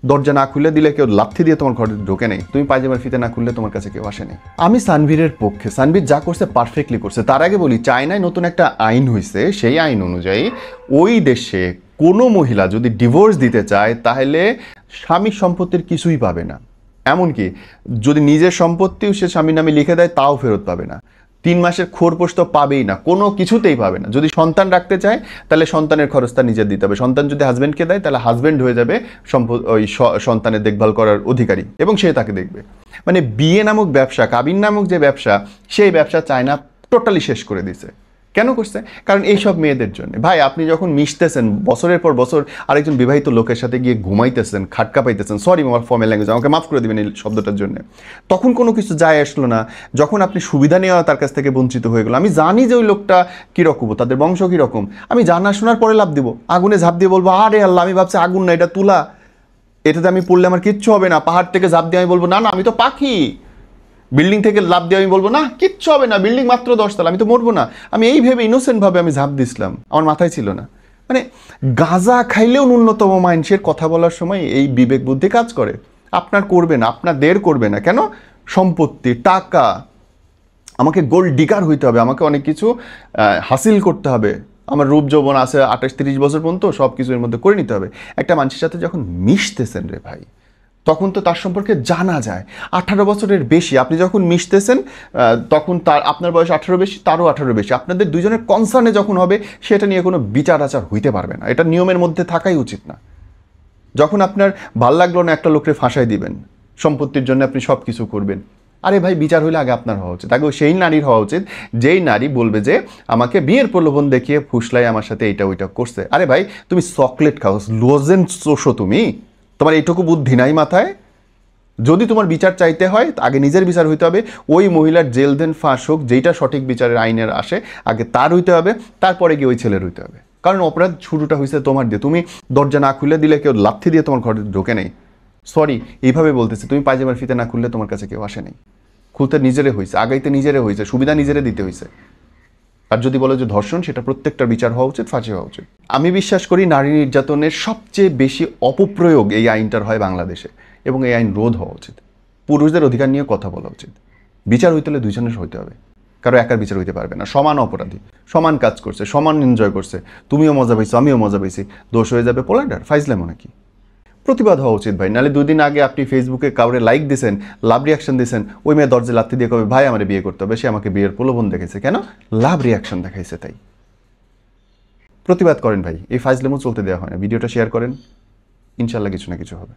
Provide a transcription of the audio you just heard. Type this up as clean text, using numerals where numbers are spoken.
দরজা না খুলে দিলে কেউ লাথি দিয়ে তোমার ঘরে ঢোকে নেই, তুমি পায়জামার ফিতে না খুললে তোমার কাছে কেউ আসেনি। আমি সানভীরের পক্ষে, সানভীর যা করছে পারফেক্টলি করছে। তার আগে বলি, চায়নায় নতুন একটা আইন হয়েছে, সেই আইন অনুযায়ী ওই দেশে কোনো মহিলা যদি ডিভোর্স দিতে চায় তাহলে স্বামীর সম্পত্তির কিছুই পাবে না। এমনকি যদি নিজের সম্পত্তিও সে স্বামীর নামে লিখে দেয় তাও ফেরত পাবে না। 3 মাসের খোরপোশ তো পাবেই না, কোনো কিছুতেই পাবে না। যদি সন্তান রাখতে চায় তাহলে সন্তানের খরচটা নিজের দিতে হবে। সন্তান যদি হাজব্যান্ডকে দেয় তাহলে হাজব্যান্ড হয়ে যাবে ওই সন্তানের দেখভাল করার অধিকারী, এবং সে তাকে দেখবে। মানে বিয়ে নামক ব্যবসা, কাবিন নামক যে ব্যবসা, সেই ব্যবসা চায়না টোটালি শেষ করে দিছে। কেন করছে? কারণ এইসব মেয়েদের জন্য। ভাই, আপনি যখন মিশতেছেন বছরের পর বছর আরেকজন বিবাহিত লোকের সাথে গিয়ে ঘুমাইতেছেন, খাটকা পাইতেছেন, সরি আমার ফর্মাল ল্যাঙ্গুয়েজ, আমাকে মাফ করে দেবেন এই শব্দটার জন্য, তখন কোনো কিছু যায় আসলো না। যখন আপনি সুবিধা নেওয়া তার কাছ থেকে বঞ্চিত হয়ে গেল, আমি জানি যে ওই লোকটা কীরকম, তাদের বংশ কীরকম, আমি জানা শোনার পরে লাভ দিব, আগুনে ঝাঁপ দিয়ে বলবো আরে আল্লাহ, আমি ভাবছি আগুন না, এটা তুলা, এটাতে আমি পড়লে আমার কিচ্ছু হবে না। পাহাড় থেকে ঝাঁপ দিয়ে আমি বলবো না না আমি তো পাখি। বিল্ডিং থেকে লাভ দিয়ে আমি বলবো না কিচ্ছু হবে না, বিল্ডিং মাত্র 10 তলা, আমি তো মরবো না। আমি এই ভেবে ইনোসেন্টভাবে আমি ঝাঁপ দিছিলাম, আমার মাথায় ছিল না। মানে গাঁজা খাইলেও ন্যূনতম মানুষের কথা বলার সময় এই বিবেক বুদ্ধি কাজ করে। আপনার করবে না, আপনাদের করবে না কেন? সম্পত্তি, টাকা, আমাকে গোল্ড ডিগার হইতে হবে, আমাকে অনেক কিছু হাসিল করতে হবে, আমার রূপ যৌবন আছে 28-30 বছর পর্যন্ত, সব কিছু এর মধ্যে করে নিতে হবে। একটা মানুষের সাথে যখন মিশতেছেন রে ভাই, তখন তো তার সম্পর্কে জানা যায়। 18 বছরের বেশি আপনি যখন মিশতেছেন, তখন আপনার বয়স 18 বেশি, তারও 18 বেশি, আপনাদের দুজনের কনসার্নে যখন হবে সেটা নিয়ে কোনো বিচার আচার হইতে পারবে না। এটা নিয়মের মধ্যে থাকাই উচিত না। যখন আপনার ভাল লাগলো না একটা লোককে ফাঁসাই দিবেন, সম্পত্তির জন্য আপনি সব কিছু করবেন, আরে ভাই বিচার হইলে আগে আপনার হওয়া উচিত, আগে সেই নারীর হওয়া উচিত যেই নারী বলবে যে আমাকে বিয়ের প্রলোভন দেখিয়ে ফুসলাই আমার সাথে এইটা ওইটা করছে। আরে ভাই, তুমি চকলেট খাও, লোজেন চোষো, তোমার এইটুকু বুদ্ধি নাই মাথায়? যদি তোমার বিচার চাইতে হয় আগে নিজের বিচার হইতে হবে। ওই মহিলার জেল দেন ফাঁস হোক, যেইটা সঠিক বিচারের আইনের আসে, আগে তার হইতে হবে, তারপরে গিয়ে ওই ছেলের হইতে হবে। কারণ অপরাধ শুরুটা হয়েছে তোমার দিয়ে। তুমি দরজা না খুলে দিলে কেউ লাথি দিয়ে তোমার ঘরে ঢোকে নেই, সরি এইভাবে বলতেছি, তুমি পায়জামার ফিতে না খুললে তোমার কাছে কেউ আসে নেই। খুলতে নিজেরে হয়েছে, আগাইতে নিজেরে হয়েছে, সুবিধা নিজেরে দিতে হয়েছে। আর যদি বলো যে ধর্ষণ, সেটা প্রত্যেকটার বিচার হওয়া উচিত, ফাঁসি হওয়া উচিত। আমি বিশ্বাস করি নারী নির্যাতনের সবচেয়ে বেশি অপপ্রয়োগ এই আইনটার হয় বাংলাদেশে, এবং এই আইন রোধ হওয়া উচিত। পুরুষদের অধিকার নিয়ে কথা বলা উচিত। বিচার হইতে হলে দুইজনের হইতে হবে, কারো একার বিচার হইতে পারবে না। সমান অপরাধী, সমান কাজ করছে, সমান এনজয় করছে, তুমিও মজা পাইছো আমিও মজা পাইছি, দোষ হয়ে যাবে পোলাডার, ফাইজলামো নাকি? প্রতিবাদ হওয়া উচিত ভাই। নাহলে 2 দিন আগে আপনি ফেসবুকে কাউরে লাইক দিয়েছেন, লাভ রিয়াকশন দিয়েছেন, ওই মেয়ে দরজা লাথি দিয়ে কবে ভাই আমার বিয়ে করতে হবে, সে আমাকে বিয়ের প্রলোভন দেখেছে, কেন? লাভ রিয়াকশন দেখাইছে তাই। প্রতিবাদ করেন ভাই, এই ফাইজলামো চলতে দেওয়া হয় না। ভিডিওটা শেয়ার করেন, ইনশাল্লাহ কিছু না কিছু হবে।